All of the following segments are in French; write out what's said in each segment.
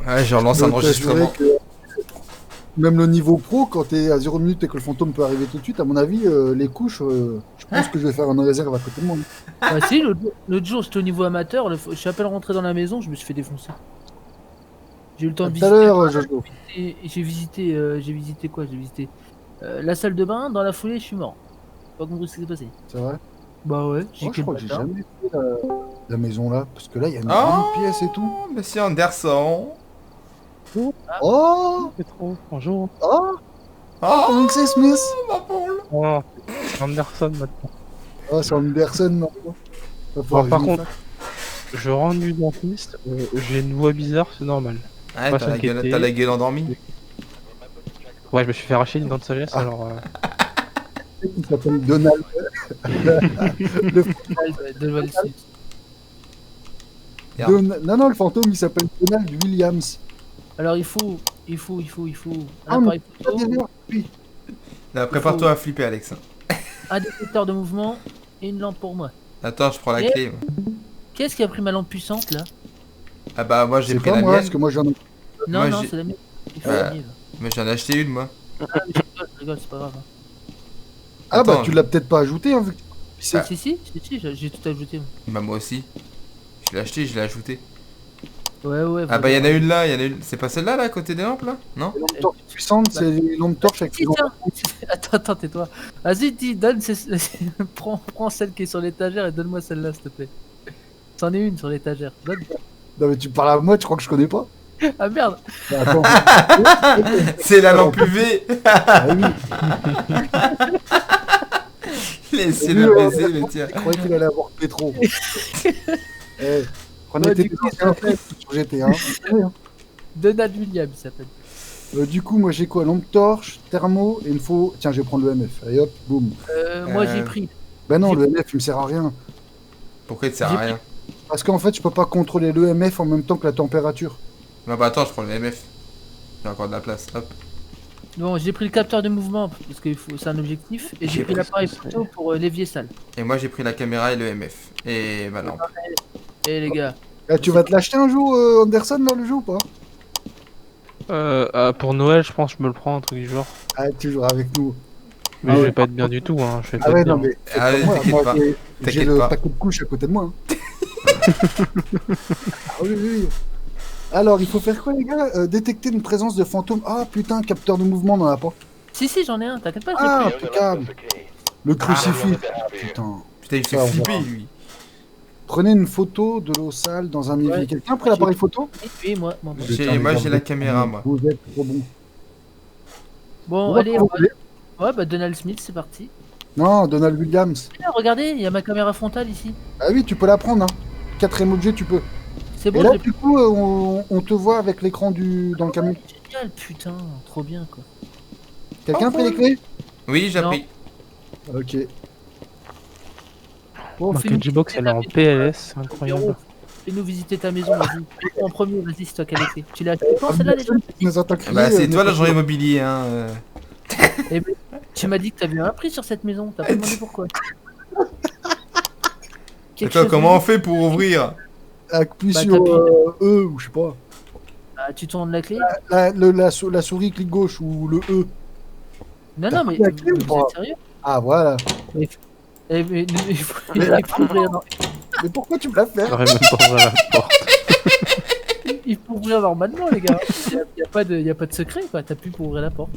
Ouais, je relance un enregistrement. Même le niveau pro, quand t'es à 0 minutes et que le fantôme peut arriver tout de suite, à mon avis, les couches, je pense que je vais faire une réserve à côté de moi. Bah si, l'autre jour, j'étais au niveau amateur, je suis à peine rentré dans la maison, je me suis fait défoncer. J'ai eu le temps À de tout à visiter. l'heure, Jojo. J'ai visité quoi? J'ai visité la salle de bain, dans la foulée, je suis mort. Pas compris ce qui s'est passé. C'est vrai? Bah ouais, j'ai Oh, je crois que j'ai jamais fait la maison là, parce que là, il y a une grande pièce et tout. Monsieur Anderson. Oh, C'est trop. Bonjour. oh, Oh, comment que c'est, Smith? ma poule. Oh, Anderson maintenant. Oh, c'est Anderson maintenant. Va falloir Par que je m'y contre, fasse. je rentre du dentiste, j'ai une voix bizarre, c'est normal. Ouais, Pas t'as la s'inquiéter. gueule, endormie. Ouais, je me suis fait arracher une dent de sagesse, Ah. alors... Il s'appelle Donald. Le Non, non, le fantôme, il s'appelle Donald Williams. Alors il faut Ah, un mais appareil pas photo, derrière, oui. Là, prépare-toi à flipper, Alex. un détecteur de mouvement et une lampe pour moi. Attends, je prends la Et- clé. moi. Qu'est-ce qui a pris ma lampe puissante là? Ah bah, moi j'ai C'est pris pas la moi, mienne. parce que moi j'en ai. Non, Moi, non, j'ai- c'est la mienne. Il faut Ouais. la mienne. Mais j'en ai acheté une, moi. Ah, mais je rigole, c'est pas grave. Ah bah Attends. tu l'as peut-être pas ajouté, hein, vu que c'est. Si, j'ai tout ajouté. Bah, moi aussi. Je l'ai acheté, je l'ai ajouté. Ouais. Ah bah, il y en a une là, il y en a une. C'est pas celle-là, là, à côté des lampes, là? Non? Les lampes torches puissantes, c'est les lampes torches avec Si, les lampes. tiens. Attends, tais-toi. Vas-y, donne, prends celle qui est sur l'étagère et donne-moi celle-là, s'il te plaît. C'en est une sur l'étagère. Donne. Non mais tu parles à moi, tu crois que je connais pas? Ah merde. Bah, attends. C'est la lampe UV. Ah oui, Laissez-le baiser, le tien. je croyais qu'il allait avoir Pétro. Eh, prenez Ouais, tes du coup, anciens faits sur GTA. Hein. Donald Williams, il s'appelle. Du coup, moi j'ai quoi? Lampe torche, thermo, et il me faut. Tiens, je vais prendre le MF. Allez hop, boum. Moi, j'ai pris. Ben non, le MF il me sert à rien. Pourquoi il te sert à J'ai rien? Parce qu'en fait, je peux pas contrôler le MF en même temps que la température. Bah, attends, je prends le MF. J'ai encore de la place, hop. Bon, j'ai pris le capteur de mouvement parce que c'est un objectif. Et j'ai pris l'appareil photo pour l'évier sale. Et moi j'ai pris la caméra et le MF. Et ma lampe. Eh les gars. Tu vas te l'acheter un jour, Anderson, dans le jeu ou pas? pour Noël, je pense que je me le prends, un truc du genre. Ah, toujours avec nous. Mais Ah je ouais. vais pas être bien du tout, hein. Je vais pas Ah ouais, être non, bien. mais. c'est Ah, comme moi, t'inquiète moi, pas. j'ai T'inquiète le pas. paquet de couches à côté de moi. Hein. Ah oui, oui, oui. Alors, il faut faire quoi, les gars? Détecter une présence de fantôme. Ah putain, capteur de mouvement, on en a pas. Si, j'en ai un, t'inquiète pas, je l'ai Ah, pris. impeccable. Le crucifix. Putain. Putain, il Ça, fait on flipper verra. lui. Prenez une photo de l'eau sale dans un évier. Ouais. Quelqu'un a pris l'appareil photo? Oui, moi. Moi Putain, j'ai la caméra, moi. Vous êtes trop bon. Bon, Ouais, allez, vous voulez. ouais, bah Donald Smith, c'est parti. Non, Donald Williams. Ah, regardez, il y a ma caméra frontale ici. Ah oui, tu peux la prendre. Hein. Quatrième objet, tu peux. C'est Et bon, là, je l'ai du coup, on te voit avec l'écran dans le camion. pris. Génial, putain, trop bien quoi. Quelqu'un a pris les clés? Oui, j'ai Non. pris. Ok. Bon, Ma fais-nous Box, visiter elle est ta en maison. PLS, c'est incroyable. Pierrot, fais-nous visiter ta maison, vas-y. En premier, vas-y, c'est toi qui as les clés. Tu l'as acheté quand celle-là déjà? Nous entend crier, Bah, c'est toi notre- l'agent immobilier, hein. Eh ben, tu m'as dit que t'avais un prix sur cette maison, t'as pas demandé pourquoi. Quelque Attends, chose comment on de- fait pour ouvrir? Appuie Bah, sur t'appuies. E ou je sais pas. Ah, tu tournes la clé? La souris clic gauche ou le E. Non, t'as non, mais pris la clé ou vous pas? êtes sérieux? Ah voilà. Eh, mais, il faut ouvrir Mais pourquoi tu me l'as fait? J'aurais même pas ouvert la porte. il faut ouvrir normalement, les gars. Y a pas de secret, quoi. T'as plus pour ouvrir la porte.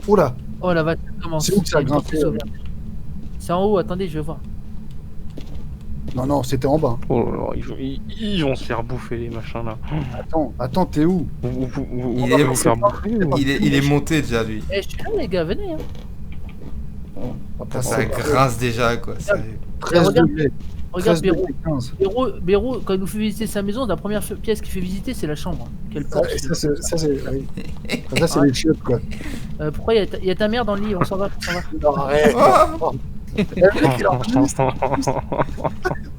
Oh là. Oh la vache, ça commence. C'est où que ça a Il y a une grimpé, porte sauveur. C'est en haut, attendez, je vais voir. Non, non, c'était en bas. Oh là là, ils vont se faire bouffer les machins là. Attends, t'es où? Vous Il allez est- vous faire bouffer ou... Il est monté déjà, lui. Eh, je suis là, les gars, venez. Hein. Putain, ça grince déjà, quoi. sérieux. 13 Regarde, degrés. Regarde 13 Béraud. degrés 15. Béraud, quand il nous fait visiter sa maison, la première pièce qu'il fait visiter, c'est la chambre. Quelle porte. Ça, c'est les chiottes, quoi. Pourquoi il y a ta mère dans le lit? On s'en va, on s'en va. Non, arrête. Oh,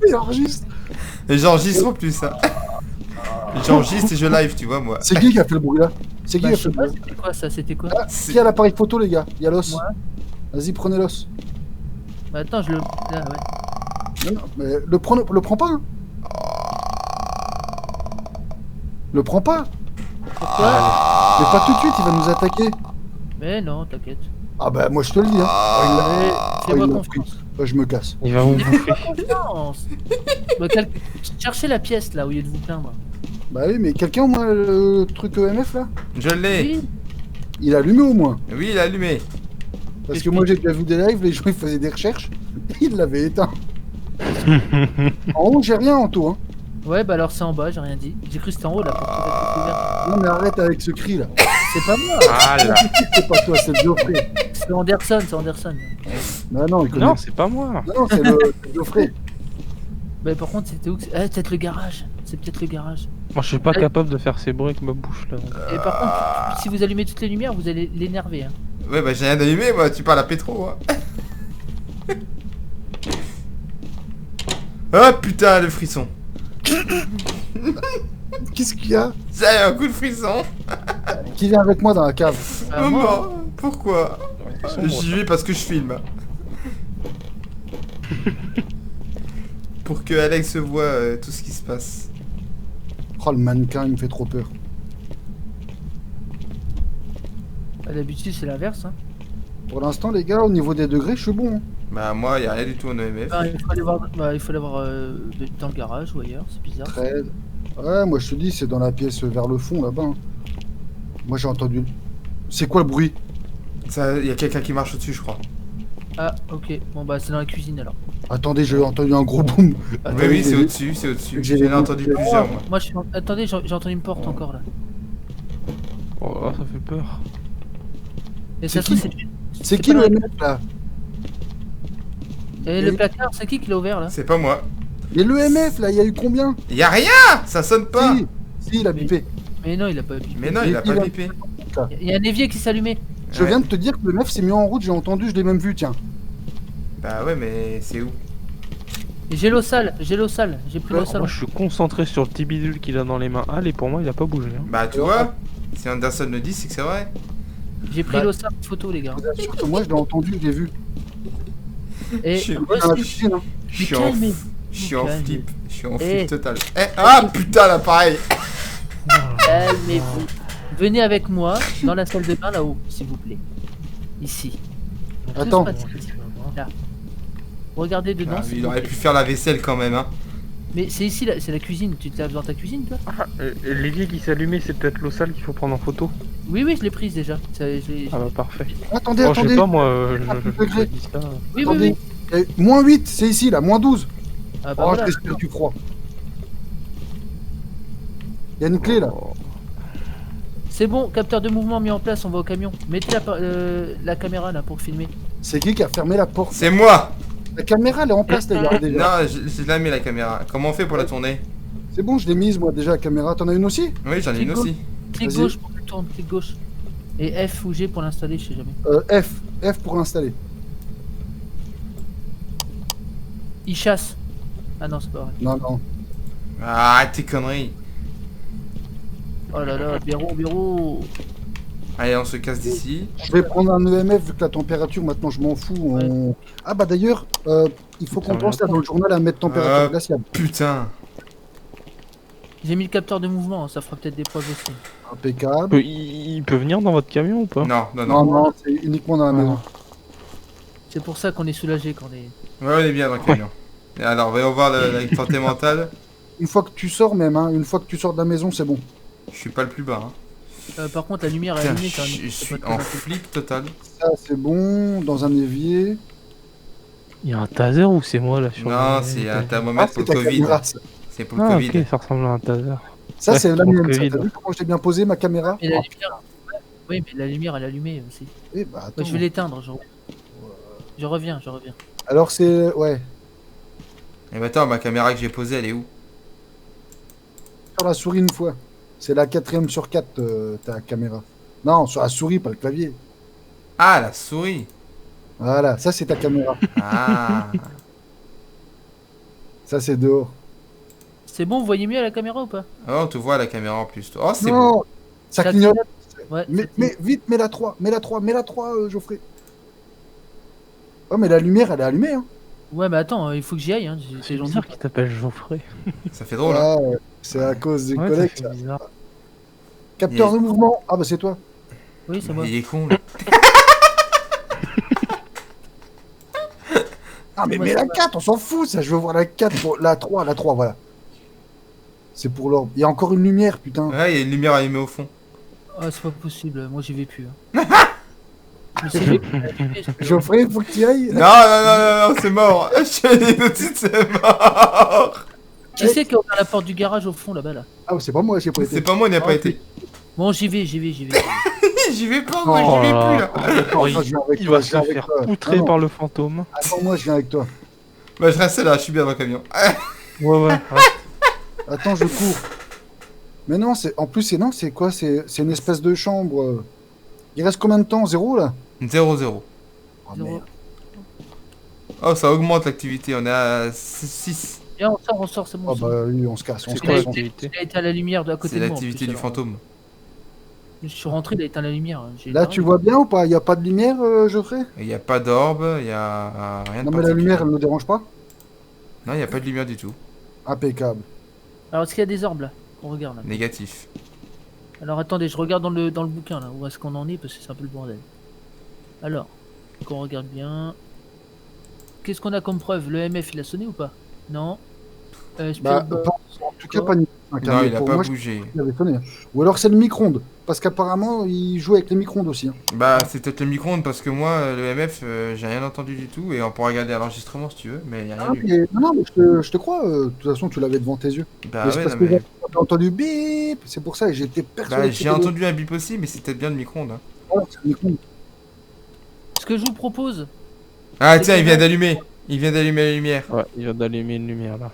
Il enregistre. et j'enregistre en plus, hein. J'enregistre et je live, tu vois, moi. C'est qui a fait le bruit là? C'est qui Bah, qui a je fait sais le pas, bruit? c'était quoi ça? C'était quoi? Ah, C'est- qui a l'appareil photo, les gars? Il y a l'os. Ouais. Vas-y, prenez l'os. Bah, attends, je le. Là, ouais. Non, mais le prends pas. Hein. Le prends pas. Pourquoi? Mais pas tout de suite, il va nous attaquer. Mais non, t'inquiète. Ah bah moi je te le dis. Hein. Mais fais-moi il l'a confiance. Je me casse. Il va vous Mais bouffer. fais-moi confiance. Bah, cherchez la pièce là, au lieu de vous plaindre. Bah oui, mais quelqu'un au moins le truc EMF là, Je l'ai. Oui. il a allumé au moins. Oui, il a allumé. Parce que moi j'ai déjà vu des lives, les gens ils faisaient des recherches, ils l'avaient éteint. En haut j'ai rien en tout. Hein. Ouais, bah alors c'est en bas, j'ai rien dit. J'ai cru que c'était en haut là. Pour être ouvert. Non mais arrête avec ce cri là. C'est pas moi, Ah là. C'est pas toi, c'est le Geoffrey. c'est Anderson, c'est Anderson. Bah non, il connaît. Non, c'est pas moi. Non, c'est le Geoffrey. Bah par contre, c'était où que c'est peut-être le garage. C'est peut-être le garage. Moi, je suis pas capable de faire ces bruits avec ma bouche là. Et par contre, si vous allumez toutes les lumières, vous allez l'énerver. Hein. Ouais, bah j'ai rien allumé, moi, tu parles à Pétro. Hein. Oh putain, le frisson. Qu'est-ce qu'il y a? J'ai un coup de frisson. Qui vient avec moi dans la cave? Bah, moi, Maman, pourquoi? J'y vais parce que je filme. Pour que Alex voit tout ce qui se passe. Oh le mannequin, il me fait trop peur. d'habitude c'est l'inverse. Hein. Pour l'instant les gars, au niveau des degrés, je suis bon. Hein. Bah moi, y a rien du tout en EMF. Il faut aller voir, dans le garage ou ailleurs, c'est bizarre. 13. Ouais, moi je te dis, c'est dans la pièce vers le fond là-bas. Hein. Moi j'ai entendu. C'est quoi le bruit? Ça, y a quelqu'un qui marche au-dessus, je crois. Ah, ok. Bon, bah, c'est dans la cuisine alors. Attendez, j'ai entendu un gros boom. Oui, oui, c'est au-dessus, c'est au-dessus. J'ai J'en ai les- entendu plusieurs, moi. Moi, je suis. Attendez, j'ai entendu une porte encore là. Oh, ça fait peur. Et C'est ça se trouve, qui c'est. C'est qui pas le dans- MF là? Et le placard, c'est qui l'a ouvert là? C'est pas moi. Et le MF là, il y a eu combien? Y a rien. Ça sonne pas. Si, il a bipé. Mais non, il a pas bipé. Mais non, il a pas bipé. Il y a un évier qui s'allumait. Je viens de te dire que le MF s'est mis en route, j'ai entendu, je l'ai même vu, tiens. Bah ouais, mais c'est où? Et j'ai l'eau sale, j'ai l'eau sale, j'ai pris l'eau sale. Moi, je suis concentré sur le petit bidule qu'il a dans les mains. Ah, et pour moi, il a pas bougé. Hein. Bah tu vois, si Anderson le dit, c'est que c'est vrai. J'ai pris Bah- l'eau sale photo, les gars. Je vous assure que moi je l'ai entendu, je l'ai vu. Et Je suis- moi Dans la aussi, piscine, hein. Je suis en calmez-vous. je suis en Calmez-vous. flip. Je suis en Eh. flip total. Eh, ah putain, là pareil. Calmez-vous. Venez avec moi dans la salle de bain là-haut, s'il vous plaît. Ici. Attends. Tout se passe ici. Là. Regardez dedans. Ah, s'il il vous aurait plaît. pu faire la vaisselle quand même, hein. Mais c'est ici, c'est la cuisine. Tu te laves dans ta cuisine, toi? L'évier qui s'est allumé, c'est peut-être l'eau sale qu'il faut prendre en photo. Oui, oui, je l'ai prise déjà. Ah bah parfait. Attendez, Oh, je sais attendez. pas, moi, Ah, je dis ça. Oui, oui, Attendez. oui. Moins 8, c'est ici là, moins 12. Ah bah Oh, voilà. je respire du froid. Il y a une clé là. Oh. C'est bon, capteur de mouvement mis en place, on va au camion. Mettez la caméra là pour filmer. C'est qui a fermé la porte? C'est moi. La caméra elle est en place d'ailleurs déjà. Non, je l'ai mis la caméra. Comment on fait pour la tourner? C'est bon, je l'ai mise moi déjà la caméra. T'en as une aussi? Oui, j'en ai une aussi. Clic Vas-y. gauche pour le tourner, clic gauche. Et F ou G pour l'installer, je sais jamais. F pour installer. Il chasse. Ah non, c'est pas vrai. Non, non. Ah, tes conneries. Oh là là, bureau. Allez, on se casse d'ici. Je vais prendre un EMF vu que la température maintenant je m'en fous. on- Ah bah d'ailleurs, il faut qu'on Ça pense va là dans le journal à mettre température Ah. glaciale. Putain. J'ai mis le capteur de mouvement, hein, ça fera peut-être des preuves aussi. Impeccable. Il peut venir dans votre camion ou pas? Non, non, Non, non. non, c'est uniquement dans la maison. C'est pour ça qu'on est soulagé quand on est. Ouais, on est bien dans le camion. Et alors, voyons voir la santé mentale. Une fois que tu sors même, hein, une fois que tu sors de la maison, c'est bon. Je suis pas le plus bas. Hein. Par contre, la lumière est Putain, allumée quand même. je C'est suis pas en très flip total. Ça c'est bon, dans un évier. Il y a un taser ou c'est moi là sur Non, le- c'est un Ah, thermomètre c'est pour ta le Covid. caméra. Ça, C'est pour le Ah, Covid. ok, ça ressemble à un taser. Ça, Ouais, c'est la pour le mienne. Ça, Covid. t'as vu comment je l'ai bien posé ma caméra? Et la lumière. Oui, mais la lumière elle est allumée aussi. Eh bah attends. Ouais, je vais l'éteindre, je reviens. Alors c'est... Ouais. Et bah attends, ma caméra que j'ai posée, elle est où? Sur la souris une fois. C'est la 4ème sur 4, ta caméra. Non, sur la souris, pas le clavier. Ah, la souris. Voilà, ça c'est ta caméra. Ah. Ça c'est dehors. C'est bon, vous voyez mieux à la caméra ou pas? Oh, on te voit à la caméra en plus. Oh, c'est beau. Non, ça clignote. Ouais, Mais vite, mets la 3, Geoffrey. Oh mais la lumière, elle est allumée, hein. ouais, mais attends, il faut que j'y aille. Hein. C'est C'est gentil. bizarre qu'il t'appelle Geoffrey. Ça fait drôle. Hein. Ouais, c'est à cause des Ouais, ça collègues, fait ça. bizarre. Capteur de mouvement. Ah bah c'est toi. Oui, c'est moi. Il est con, là. Ah mais, Moi, mais c'est la pas- 4, on s'en fout ça. Je veux voir la 4, la 3, voilà. C'est pour l'ordre. Il y a encore une lumière, putain. Ouais, il y a une lumière allumée au fond. Ah, c'est pas possible, moi j'y vais plus. Hein. Mais c'est vrai que- Geoffrey, il faut que tu y ailles. Non, c'est mort. Je te dis tout de suite, c'est mort. Qui c'est qui a ouvert la porte du garage au fond là-bas là? Ah, c'est pas moi, j'ai pas été. C'est pas moi, il n'y a pas été. Bon, j'y vais. J'y vais. J'y vais pas, moi, Oh j'y vais là plus, là. là. Attends, Oh, je viens avec il toi, va je se viens avec faire toi. poutrer Non, par le fantôme. attends, moi, je viens avec toi. Bah, je reste là, je suis bien dans le camion. Ouais. Attends, je cours. Mais non, c'est en plus, c'est quoi? C'est une espèce de chambre. Il reste combien de temps? 0 là? 0-0. Ah, Zéro. merde. Oh, ça augmente l'activité, on est à 6. Viens, on sort, c'est bon. Ah c'est bon. bah oui, on se casse, on C'est se quoi casse. l'activité? Il a été à la lumière de à côté C'est de moi. en l'activité plus, du alors. fantôme. Je suis rentré, il a éteint la lumière. J'ai Là, barré. tu vois bien ou pas? Il n'y a pas de lumière, Geoffrey? Il n'y a pas d'orbe, il n'y a rien de Non, mais la lumière, elle particulier. ne dérange pas? Non, il n'y a pas de lumière du tout. Impeccable. Alors, est-ce qu'il y a des orbes là? On regarde là. Négatif. Alors, attendez, je regarde dans le bouquin là. Où est-ce qu'on en est? Parce que c'est un peu le bordel. Alors, qu'on regarde bien. Qu'est-ce qu'on a comme preuve? Le MF il a sonné ou pas? Non. Bah, Spirit pas- Box, en tout cas, pas ni- Non, il a pour pas moi, je bougé. pense qu'il avait sonné. Ou alors c'est le micro-ondes. Parce qu'apparemment, il joue avec les micro-ondes aussi. Hein. Bah, c'est peut-être le micro-ondes parce que moi, le MF, j'ai rien entendu du tout. Et on pourra regarder à l'enregistrement si tu veux, mais il n'y a rien Ah, eu. mais- non, mais je te crois. De toute façon, tu l'avais devant tes yeux. Bah, mais c'est ouais, parce non, que mais. j'ai entendu bip. C'est pour ça que j'étais persuadé. Bah, que j'ai c'était entendu un bip aussi, mais c'est peut-être bien le micro-ondes. Hein. le- Oh, c'est le micro-ondes. Ce que je vous propose, Ah, C'est tiens, il que- vient d'allumer. Il vient d'allumer la lumière. Ouais, il vient d'allumer une lumière là.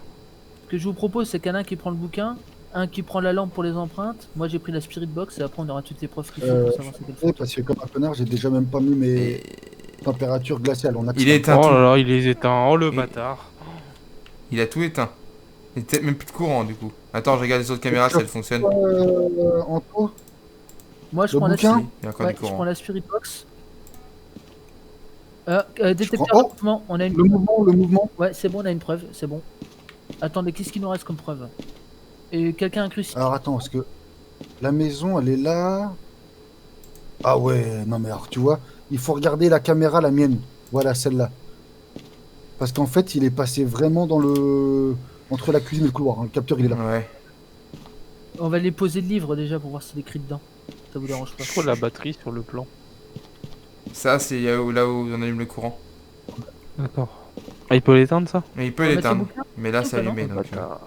c'est qu'il y en a un qui prend le bouquin, un qui prend la lampe pour les empreintes. Moi, j'ai pris la Spirit Box et après, on aura toutes les preuves qu'il faut pour savoir c'est quel Ouais, fantôme. parce que comme un connard, j'ai déjà même pas mis mes Et températures glaciales. On a il est éteint Oh tout. là là, il les éteint. Oh le Et- bâtard. Il a tout éteint. Il y a peut-être même plus de courant du coup. Attends, je regarde les autres caméras si elles fonctionnent. Anto, Moi, je le prends la bouquin Si, il y a encore Ouais, du je prends courant. la Spirit Box. Détecteur prends- de mouvement, on a une. le mouvement. Ouais, c'est bon, on a une preuve, c'est bon. Attendez, qu'est-ce qu'il nous reste comme preuve? Et quelqu'un a un crucifix. Alors attends, parce que la maison, elle est là. Ah ouais, non mais alors tu vois, il faut regarder la caméra, la mienne. Voilà, celle-là. Parce qu'en fait, il est passé vraiment dans le... entre la cuisine et le couloir. Hein. Le capteur, il est là. Ouais. On va les poser le livre déjà pour voir s'il est écrit dedans. Ça vous dérange pas? Je crois la batterie sur le plan. Ça, c'est là où on allume le courant. D'accord. Ah, il peut l'éteindre ça? Mais il peut On va mettre l'éteindre. le bouquin Mais là, Ou c'est pas, non allumé donc. Bâtard.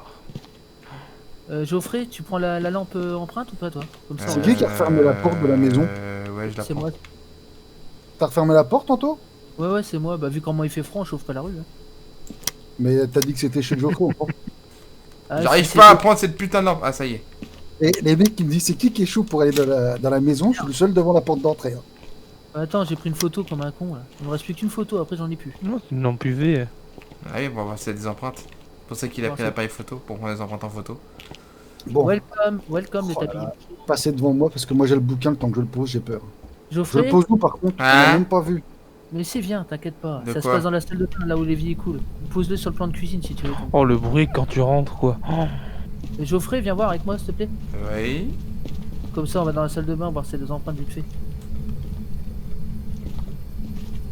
Geoffrey, tu prends la lampe empreinte ou pas toi? Comme ça, C'est on- qui a refermé la porte de la maison Ouais, je la C'est prends. moi. T'as refermé la porte, Anto? Ouais, c'est moi. Bah, vu comment il fait froid, on chauffe pas la rue. Hein. Mais t'as dit que c'était chez Joko. encore. Ah, J'arrive c'est- pas à prendre cette putain de lampe. Ah, ça y est. Et les mecs qui me disent c'est qui est chaud pour aller dans la maison, je suis le seul devant la porte d'entrée. Hein. Attends, j'ai pris une photo comme un con là. Il me reste plus qu'une photo, après j'en ai plus. Non, c'est une lampe UV. Ah oui, bon, bah, c'est des empreintes. C'est pour ça qu'il a Bon, pris c'est- l'appareil photo pour prendre les empreintes en photo. Bon, Welcome le Oh là tapis. là. passez devant moi parce que moi j'ai le bouquin, le temps que je le pose, j'ai peur. Je Geoffrey, le pose où par contre? On Ah. l'a même pas vu. mais c'est bien, t'inquiète pas. De Ça se quoi passe dans la salle de bain, là où l'évier coule. Pose-le sur le plan de cuisine si tu veux. Oh le bruit quand tu rentres quoi. Oh. Et Geoffrey, viens voir avec moi s'il te plaît. Oui. Comme ça, on va dans la salle de bain voir si c'est des empreintes vite fait.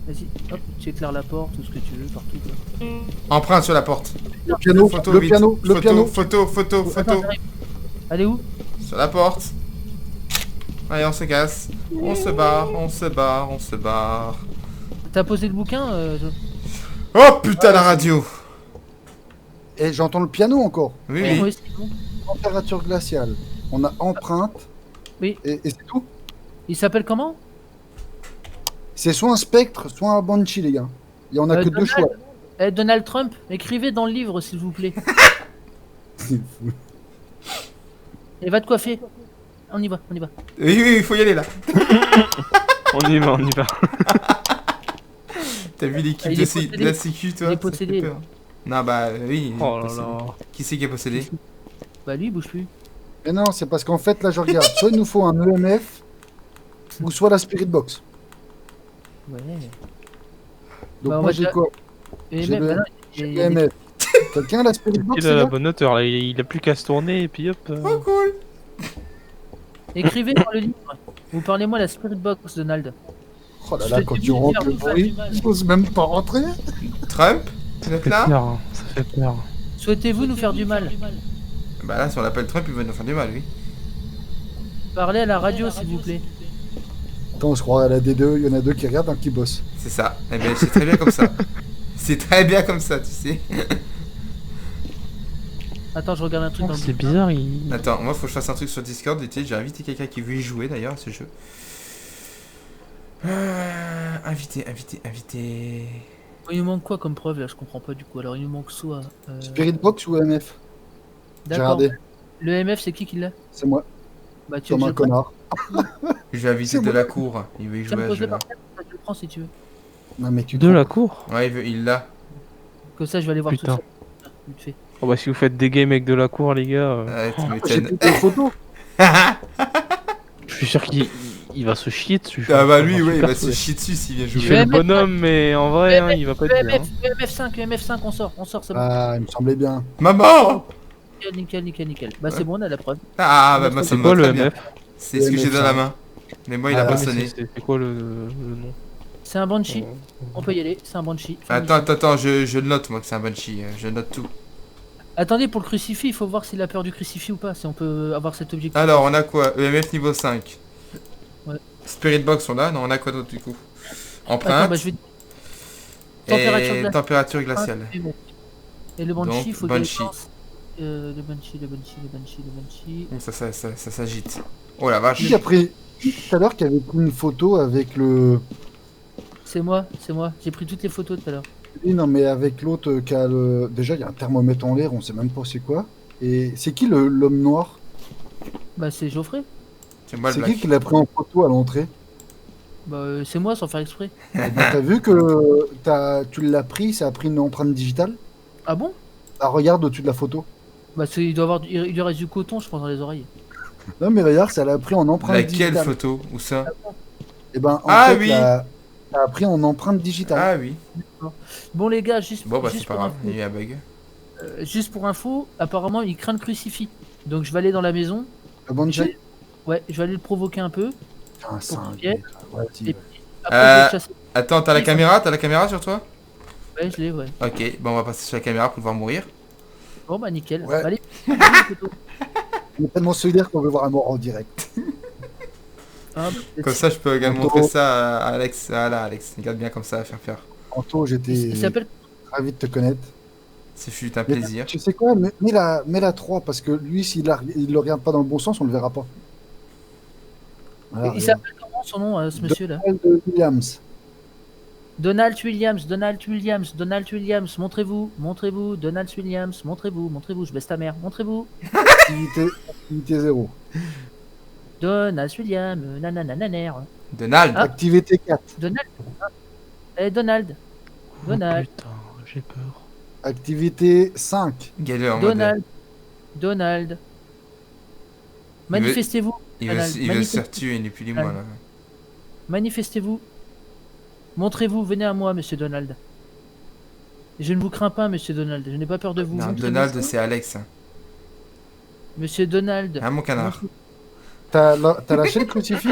Vas-y, hop, tu éclaires la porte, tout ce que tu veux, partout. Quoi. Empreinte sur la porte. Le piano, Photo, le vite. piano, le Photo, piano. Photo. Attends, j'arrive. Allez où? Sur la porte. Allez, on se casse. On se barre. T'as posé le bouquin Oh putain, la radio. Et j'entends le piano encore. Oui, Ouais, oui. c'est bon. Température glaciale. On a empreinte. Oui. Et c'est tout. Il s'appelle comment? C'est soit un spectre, soit un banshee, les gars. Il y en a que deux Donald. choix. Donald Trump, écrivez dans le livre s'il vous plaît. C'est fou. Et va te coiffer. On y va. Oui, il faut y aller là. On y va. T'as vu l'équipe Il de, est C- possédé. de la sécu, toi? Il est Ça fait possédé, peur. Non, bah oui. il est Oh là possédé. là. Qui c'est qui est possédé? Bah lui, il bouge plus. Mais non, c'est parce qu'en fait, là, je regarde. Soit il nous faut un EMF, ou soit la Spirit Box. Ouais. Donc Bah, on moi, va j'ai déjà- quoi? Et J'ai même, le- bah non, J'ai il y a des- l'EMF. Quelqu'un a la Spirit Box, Il les a la gars? bonne hauteur là, il a plus qu'à se tourner et puis hop. Oh cool. Écrivez dans le livre. Vous parlez-moi la Spirit Box, Donald. Oh là là, quand tu Souhaitez-vous rentres faire le du mal, bruit, du mal. je n'ose même pas rentrer. Trump, vous Ça êtes fait là? peur, hein, ça fait peur. Souhaitez-vous nous faire du mal? Bah là, si on l'appelle Trump, il va nous faire du mal, oui. Parlez à la radio, s'il vous plaît. Attends, on se croit à la D2, il y en a deux qui regardent, un qui bosse. C'est ça. Eh ben, c'est très bien comme ça. C'est très bien comme ça, tu sais. Attends, je regarde un truc dans le C'est bouquin. bizarre, il... Attends, moi, faut que je fasse un truc sur Discord. Tu sais, j'ai invité quelqu'un qui veut y jouer, d'ailleurs, à ce jeu. Invité. Il nous manque quoi comme preuve là? Je comprends pas du coup. Alors il nous manque soit. Spirit Box ou MF? J'ai D'accord. regardé, Le MF, c'est qui l'a? c'est moi, Bah tu veux comme que un je le prenne? connard. Je vais inviter C'est de bon. la cour. Il veut y Tiens, jouer à ce pose-le jeu-là. par terre, je le prends si tu veux. Non mais tu De te la trompes. cour. Ouais, il l'a. Comme ça, je vais aller voir Putain. tout ça. Vite fait. Oh bah si vous faites des games avec de la cour, les gars, Ouais, tu J'ai m'étonnes. pris des photos. je suis sûr qu'il va se chier dessus. Ah bah lui, Enfin, ouais, il super va se souhait. chier dessus s'il vient Il jouer. fait le Le bonhomme, mais en vrai, hein, il va pas Le être bien. MF, le MF5, le MF5, on sort, c'est bon. Ah, il me semblait bien. Maman! Nickel. Bah c'est bon, on a la preuve. Ah, bah moi, ça C'est me quoi va le très bien. MF? C'est ce que j'ai dans la main. Mais moi, il a Ah, pas oui, sonné. C'est quoi le nom? C'est un Banshee. On peut y aller, c'est un Banshee. Attends, je le note, moi, que c'est un Banshee. Je note tout. Attendez, pour le crucifix, il faut voir s'il a peur du crucifix ou pas, si on peut avoir cet objectif. Alors, on a quoi? EMF niveau 5. Ouais. Spirit Box, on a? Non, on a quoi d'autre, du coup? Attends, Empreinte. bah je vais. Température Et glaciale. température glaciale. Et le Banshee, Donc, il faut Banshee. le Banshee. Ouh, ça s'agite. Oh la vache. Qui a pris tout à l'heure qui avait pris une photo avec le. C'est moi. J'ai pris toutes les photos tout à l'heure. Oui, non, mais avec l'autre qui a le. Déjà, il y a un thermomètre en l'air, on sait même pas c'est quoi. Et c'est qui l'homme noir? Bah c'est Geoffrey. C'est moi le C'est black. qui l'a pris en photo à l'entrée? Bah c'est moi sans faire exprès. T'as vu que tu l'as pris, ça a pris une empreinte digitale? Ah bon? Ah, regarde au-dessus de la photo. Bah il lui reste du coton, je pense, dans les oreilles. Non, mais regarde, ça l'a pris en empreinte Laquelle digitale. photo? Où ça? Et ben, en Ah fait, oui. ça a pris en empreinte digitale. Ah oui. Bon les gars, juste, Bon, bah juste c'est pas pour grave, info, il y a eu un bug. juste pour info, apparemment il craint le crucifix. Donc je vais aller dans la maison. Le Banshee? Ouais, je vais aller le provoquer un peu. Putain, c'est un pied. Ouais, si. Et après je vais le chasser. Attends, t'as la caméra? T'as la caméra sur toi? Ouais, je l'ai, ouais. Ok, bon, on va passer sur la caméra pour le voir mourir. Bon bah nickel. Ouais. Allez, photo. On est tellement solidaire qu'on veut voir un mort en direct. Ah, bah, Comme ça, je peux également Anto. montrer ça à Alex. Ah là, Alex, regarde bien comme ça, à faire. Anto, il j'étais s'appelle. ravi de te connaître. Ce fut un Mais plaisir. tu sais quoi, mets la 3, parce que lui, s'il le regarde pas dans le bon sens, on le verra pas. Voilà, Il regarde. s'appelle comment son nom, ce monsieur là? Donald Williams. Donald Williams, montrez-vous, Donald Williams, montrez-vous, je baisse ta mère, montrez-vous. Activité 0. Donald Williams, nananananer. Donald. Ah. Activité 4. Donald. Donald. Oh, Donald. putain, j'ai peur. Activité 5. Galer en mode. Donald. Manifestez-vous. Il veut Donald, il veut se faire tuer, il n'est plus les moi là. Manifestez-vous. Montrez-vous, venez à moi, monsieur Donald. Je ne vous crains pas, monsieur Donald. Je n'ai pas peur de vous. Non, Montrez-vous. Donald, c'est Alex. Monsieur Donald. Ah, mon canard. T'as lâché le crucifix?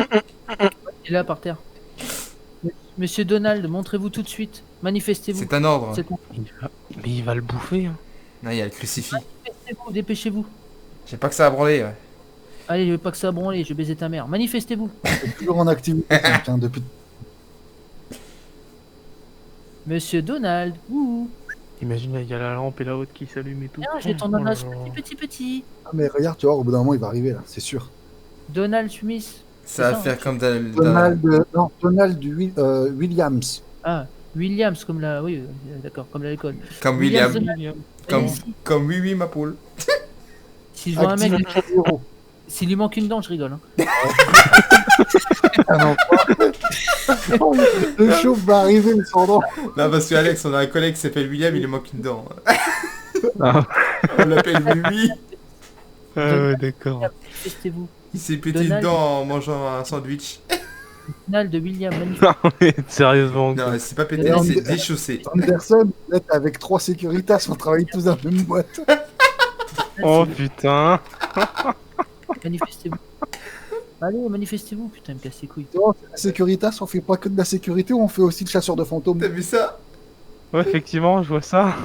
Il est là par terre. Monsieur Donald, montrez-vous tout de suite. Manifestez-vous. C'est un ordre. C'est bon. Mais il va le bouffer. Hein. Ah, il y a le crucifix. Manifestez-vous, dépêchez-vous. J'ai pas que ça à branler. Ouais. Allez, je veux pas que ça a branlé, je vais baiser ta mère. Manifestez-vous. C'est toujours en activité 5, hein, depuis. Monsieur Donald. Ouh. Imagine, il y a la lampe et la haute qui s'allume et tout. Ah, j'ai ton Oh là ananas là. petit. Ah, mais regarde, tu vois, au bout d'un moment, il va arriver là, c'est sûr. Donald Smith. Ça va ça, faire comme Donald Williams. Ah, Williams, comme la. Oui, d'accord, comme l'école. comme William. Williams. Comme, Allez, si. comme oui, ma poule. Si je vois un mec, Activité 0. s'il lui manque une dent, je rigole. Hein. Ah non, oh, le chauffe va arriver, le sans dents. Non, parce que Alex, on a un collègue qui s'appelle William, il lui manque une dent. Ah, On l'appelle Willy. ah ouais, d'accord. Manifestez-vous. Il s'est pété une Donald. dent en mangeant un sandwich. Donald William, magnifique. Non, mais sérieusement. Non, quoi. il s'est pas pété, Et il on- s'est déchaussé. Anderson, là, t'es avec 3 Securitas, on travaille tous dans la même boîte. Oh putain. Manifestez-vous. Allez, manifestez-vous, putain, me casse les couilles. Non, c'est la Securitas, on fait pas que de la sécurité, on fait aussi le chasseur de fantômes. T'as vu ça? Ouais, effectivement, je vois ça.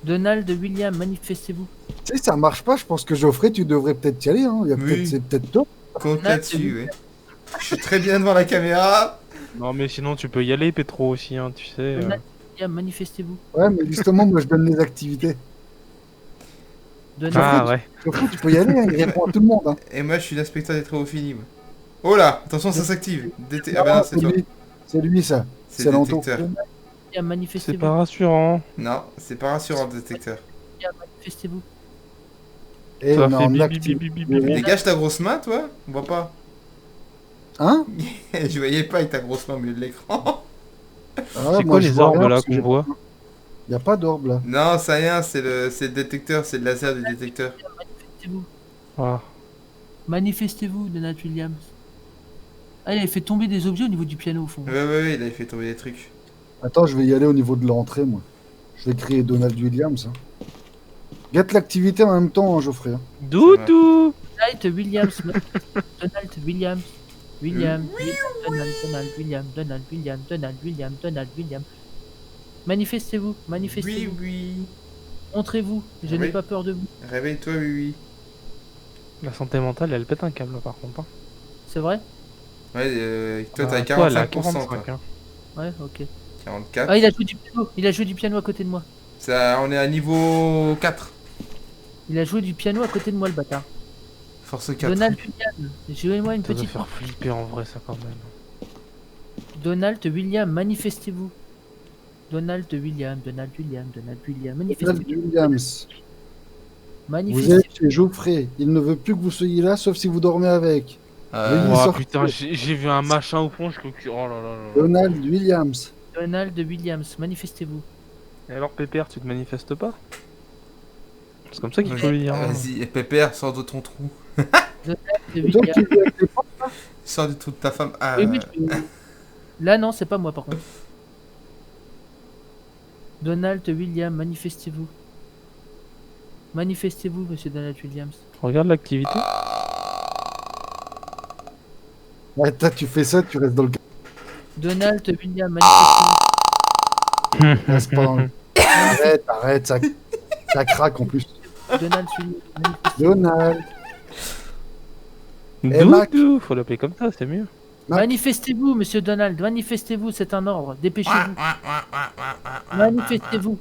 Donald, William, manifestez-vous. Tu sais, ça marche pas, je pense que Geoffrey, tu devrais peut-être y aller, hein. Il y a Oui. peut-être, c'est peut-être toi. Compte là-dessus, ouais. Je suis très bien devant la caméra. Non, mais sinon, tu peux y aller, Petro, aussi, hein, tu sais. Donald, William, manifestez-vous. Ouais, mais justement, moi, je donne les activités. Donald, Ah, ouais. Geoffrey, tu peux y aller, hein, il répond à tout le monde, hein. Et moi, je suis l'inspecteur des travaux finis, moi. Oh là, attention, ça s'active. Ah bah non, c'est toi. C'est lui, ça. C'est C'est le l'anto. détecteur. William, C'est manifestez-vous. pas rassurant. Non, c'est pas rassurant, le détecteur. William, manifestez-vous. Et Ça non, fait on bip, active. bip, bip, bip, bip. Dégage ta grosse main, toi. On voit pas. Hein? Je voyais pas avec ta grosse main au milieu de l'écran. Ah, C'est moi, quoi je les vois orbes rien là parce que qu'on j'ai- voit? Y a pas d'orbe là. Non, c'est rien, c'est le détecteur, c'est le laser du détecteur. Manifestez-vous. Ah. Manifestez-vous, Donald Williams. Ah, il avait fait tomber des objets au niveau du piano au fond. Ouais, il avait fait tomber des trucs. Attends, je vais y aller au niveau de l'entrée, moi. Je vais créer Donald Williams. Hein. Gâte l'activité en même temps, hein, Geoffrey. Hein. Doudou! Donald Williams. Donald Williams. William. Donald William. Donald William. Donald William. Donald William. Manifestez-vous. Oui, Manifestez-vous. oui. Montrez-vous. Je Oui. n'ai pas peur de vous. Réveille-toi, oui. La santé mentale, elle pète un câble, par contre. Hein. C'est vrai? Ouais, toi, Ah, t'as toi, elle a 45%, toi. 45, hein. Ouais, ok. 44. Ah, il a joué du piano. Il a joué du piano à côté de moi. Ça, on est à niveau 4. Il a joué du piano à côté de moi, le bâtard. Force 4. Donald William. Jouez-moi une Ça doit petite. faire flipper en vrai, ça, quand même. Donald William, manifestez-vous. Donald William, Donald William, Donald William, Donald manifestez-vous. Williams. Vous Manifestez-vous. êtes chez Geoffrey. Il ne veut plus que vous soyez là, sauf si vous dormez avec. Il Euh, sort- Oh putain, j'ai vu un machin au fond, je crois que... Oh là là là là. Donald Williams. Donald Williams, manifestez-vous. Et alors, Pépère, tu te manifestes pas? C'est comme ça qu'il faut le dire. hein. Vas-y, Pépère, sors de ton trou. Donald C'est toi William. qui viens avec les portes. Sors du trou de ta femme. Ah, Oui, là, non, c'est pas moi par contre. Donald William, manifestez-vous. Manifestez-vous, monsieur Donald Williams. Regarde l'activité. Attends, tu fais ça, tu restes dans le Donald William, manifestez-vous. Reste pas dans le- Arrête, ça craque en plus. Donald William, manifestez-vous. Donald. Eh, Mac. Doudou, faut l'appeler comme ça, c'est mieux. Mac. Manifestez-vous, monsieur Donald, manifestez-vous, c'est un ordre. Dépêchez-vous. Manifestez-vous.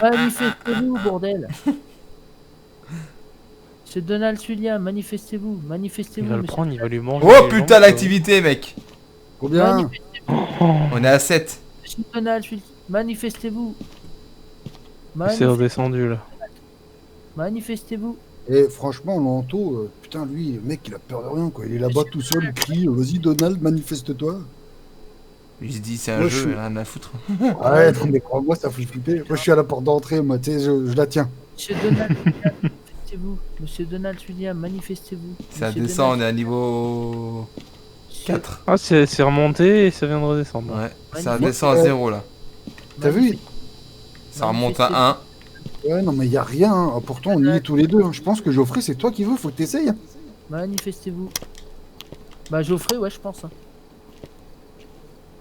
Manifestez-vous, bordel. Monsieur Donald William, manifestez-vous. Il Manifestez-vous, va le monsieur. prendre, il va lui manger. Oh les putain, jambes, l'activité, mec. Combien? Manifestez-vous, On est à 7. monsieur Donald William. Manifestez-vous. C'est redescendu là. Manifestez-vous. Et franchement, Lanto, putain, lui, le mec, il a peur de rien, quoi. Il est là-bas tout seul, il crie, vas-y, Donald, manifeste-toi. Je dis, c'est un Moi, jeu, je suis- rien à foutre. Ouais, non, mais crois-moi, ça fait flipper. Moi, je suis à la porte d'entrée, moi, tu sais, je la tiens. Monsieur Donald William, manifestez-vous. Monsieur Donald William, manifestez-vous. Ça Monsieur descend, on Donald- est à niveau 4. Ah, c'est remonté et ça vient de redescendre. Ouais, ça Magnifique. descend à 0 là. T'as vu? Ça remonte à 1. Ouais, non, mais il y a rien. Hein. Pourtant, on y est tous les deux. Hein. Je pense que Geoffrey, c'est toi qui veux, faut que t'essayes. Hein. Manifestez-vous. Bah, Geoffrey, ouais, je pense. Hein.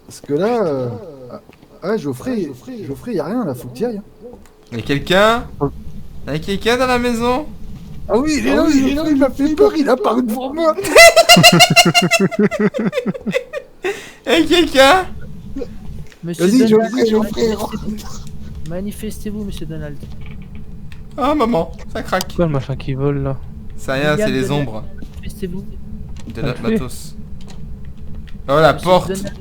Parce que là. Ah, Geoffrey, y a rien là, faut que t'y ailles. Hein. Y'a quelqu'un? Y'a quelqu'un dans la maison? Ah oui, il est là, il m'a fait peur, il a apparu devant moi. Y'a quelqu'un? Monsieur Vas-y, Donald, Geoffrey. manifestez-vous, monsieur Donald. Ah maman, ça craque. Quoi le machin qui vole là? C'est rien, c'est les ombres Manifestez-vous. de Ça la le fait. matos. Oh la Monsieur porte! Donald,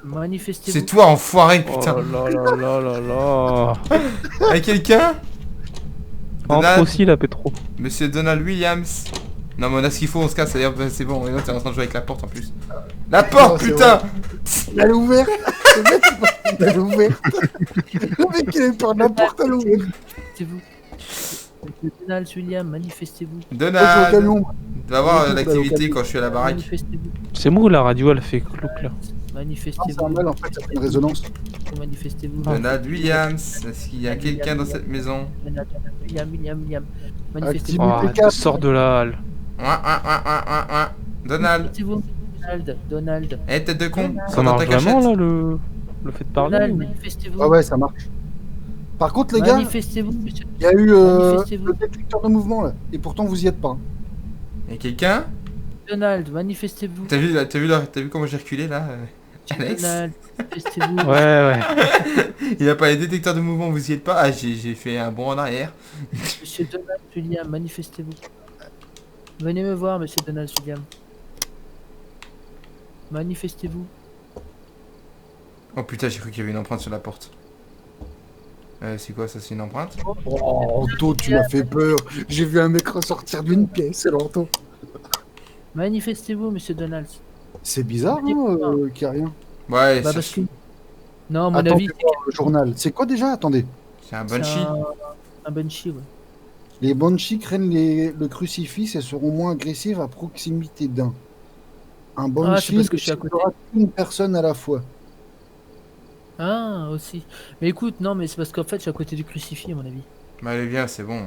manifestez-vous. C'est toi enfoiré, putain! Oh là là là là là. Y'a quelqu'un? Entre Donald. aussi là, Petro. Monsieur Donald Williams. Non mais on a ce qu'il faut, on se casse, d'ailleurs c'est bon, et là t'es en train de jouer avec la porte en plus. La porte, c'est putain! Il a l'ouvert. Le mec, il a l'ouvert. Le mec, il a eu peur de la porte à l'ouvert. Manifestez-vous. Monsieur Donald William, manifestez-vous. Moi, je suis au Donald! camion. Tu vas voir Donald, l'activité Donald. quand je suis à la baraque. Manifestez-vous. C'est moi ou la radio elle fait clouc là? c'est Manifestez-vous. normal, en fait, ça fait une résonance. Manifestez-vous. Donald Williams, est-ce qu'il y a quelqu'un dans cette maison? William. Ah, Manifestez-vous. dis-moi. Oh, Impeccable. sors de là, Al. Ouin. Donald, Manifestez-vous. Donald. eh tête de con, Ça sors dans marche ta vraiment cachette. là le fait de parler Donald, ou- manifestez-vous. Ah ouais, ça marche. Par contre, les gars, Manifestez-vous, monsieur. il y a eu Manifestez-vous. le détecteur de mouvement là, et pourtant vous y êtes pas. Y'a quelqu'un? Donald, manifestez-vous. T'as vu comment j'ai reculé là, Alex? Donald, manifestez-vous. Ouais. Il a pas les détecteurs de mouvement, vous y êtes pas? Ah, j'ai fait un bond en arrière. Monsieur Donald William, manifestez-vous. Venez me voir, monsieur Donald William. Manifestez-vous. Oh putain, j'ai cru qu'il y avait une empreinte sur la porte. C'est quoi ça, c'est une empreinte? Oh, Anto, tu m'as fait peur. J'ai vu un mec ressortir d'une pièce, c'est Anto. Manifestez-vous, monsieur Donald. C'est bizarre, hein, qu'il y a rien. Ouais, Bah, c'est parce que. Non, à mon Attends, avis, fais voir le journal. C'est quoi déjà? Attendez. c'est un c'est banshee. un banshee, ouais. Les banshees craignent le crucifix et seront moins agressives à proximité d'un. Un banshee parce que ne je suis à côté. ciblera qu'une personne à la fois. Ah, aussi. Mais écoute, non, mais c'est parce qu'en fait, je suis à côté du crucifix, à mon avis. Bah allez viens, c'est bon.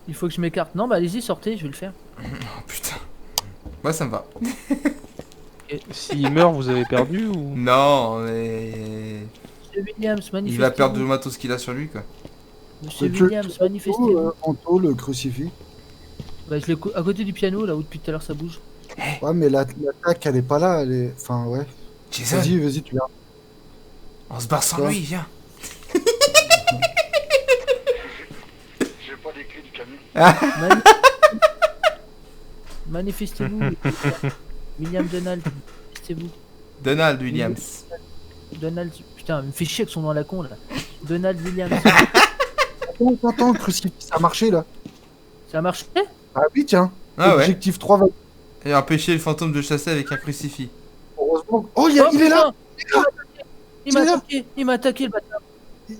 Il faut que je m'écarte. Non, bah allez-y, sortez, je vais le faire. Oh putain. Moi ça me va. S'il meurt, vous avez perdu ou... Non, mais... Monsieur Williams, manifestez-vous. Il va perdre le matos qu'il a sur lui quoi. Monsieur Tu- Williams, manifestez-vous. Anto, le crucifix. Bah, je l'ai à côté du piano, là où depuis tout à l'heure ça bouge. Ouais, mais l'attaque, elle est pas là. Elle est... Enfin, ouais. Jason, Vas-y, tu verras. on se barre sans Quoi lui, viens. J'ai pas les clés du camion. Mani- Manifestez-vous. William Donald, manifestez-vous. Donald Williams. Donald, putain, il me fait chier avec son nom à la con là. Donald Williams. Attends, le crucifix, ça a marché là. Ça a marché? Ah oui, tiens. Ah ouais. Objectif 3 va. Et empêcher le fantôme de chasser avec un crucifix. Heureusement. Oh, il est là. putain, Il m'a Il est là. attaqué, il m'a attaqué le bâtard.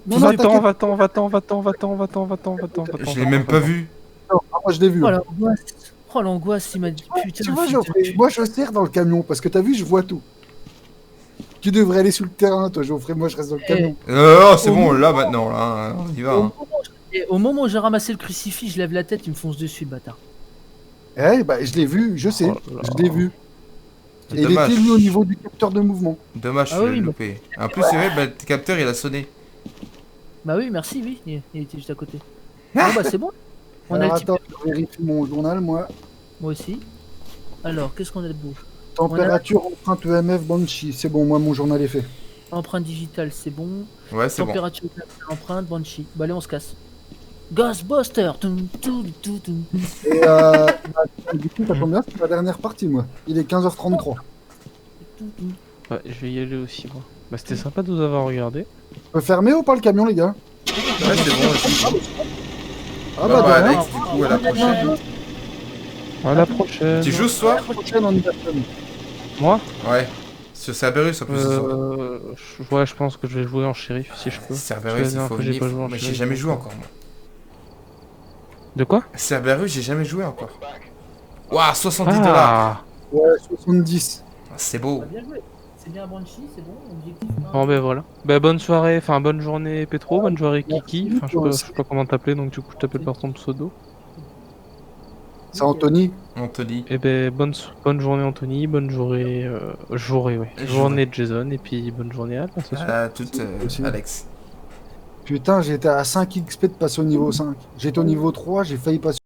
Non, non, t'inquiète. Va-t'en. Je l'ai même pas vu. Ah, moi, je l'ai vu. Oh hein. l'angoisse. Oh l'angoisse, il m'a dit putain. Tu vois, putain, Geoffrey, moi je sers dans le camion parce que t'as vu, je vois tout. Tu devrais aller sur le terrain, toi, Geoffrey. Moi, je reste dans le camion. Oh, c'est Au bon, moment- là maintenant, là, hein, on y va. Au hein. moment où j'ai ramassé le crucifix, je lève la tête, il me fonce dessus le bâtard. Eh, bah, je l'ai vu, je sais. Oh là. Je l'ai vu. C'est Et il dommage. était lui au niveau du capteur de mouvement. Dommage, Ah je oui, l'ai mais- loupé. En plus, c'est vrai, bah, le capteur il a sonné. Bah oui, merci, oui, il était juste à côté. Bon bah c'est bon. On a Alors, le type. attends, je vérifie mon journal, moi. Moi aussi. Alors, qu'est-ce qu'on a de beau? Température, empreinte EMF, Banshee. C'est bon, moi, mon journal est fait. Empreinte digitale, c'est bon. Ouais, c'est bon. Température, empreinte, Banshee. Bah allez, on se casse. Ghostbuster. Tum, tum, tum, tum. Et du coup, ça tombe bien, c'est la dernière partie, moi. Il est 15h33. Ouais, je vais y aller aussi, moi. Bah, c'était sympa de vous avoir regardé. On peut fermer ou pas le camion, les gars? Ouais, c'est bon aussi. Ah Bah, bah, bah, de rien. Alex, du coup, à la prochaine. À la prochaine. Tu joues ce soir? Prochaine en personne. Moi Ouais. Sur Cerberus en plus ce soir. Ouais, je pense que je vais jouer en shérif si je peux. Cerberus, il Non, faut que j'ai venir. pas joué en Mais j'ai shérif, jamais donc, joué encore, moi. De quoi Cerberus, j'ai jamais joué encore. Waouh, 70 dollars. Ouais, 70. C'est beau. Bah, bien joué. C'est bien Banshee, c'est bon. Objectif. Bon, ben voilà. Bah, bonne soirée, enfin, bonne journée, Petro, bonne journée, Kiki. Merci, Enfin, toi je sais pas comment t'appeler, donc du coup, je t'appelle par ton pseudo. C'est Anthony. Anthony. Et ben, bonne journée, Anthony, bonne journée, journée de Jason, et puis bonne journée à ce soir. À toute Aussi. Alex. Putain, j'étais à 5 XP de passer au niveau 5. J'étais au niveau 3, j'ai failli passer.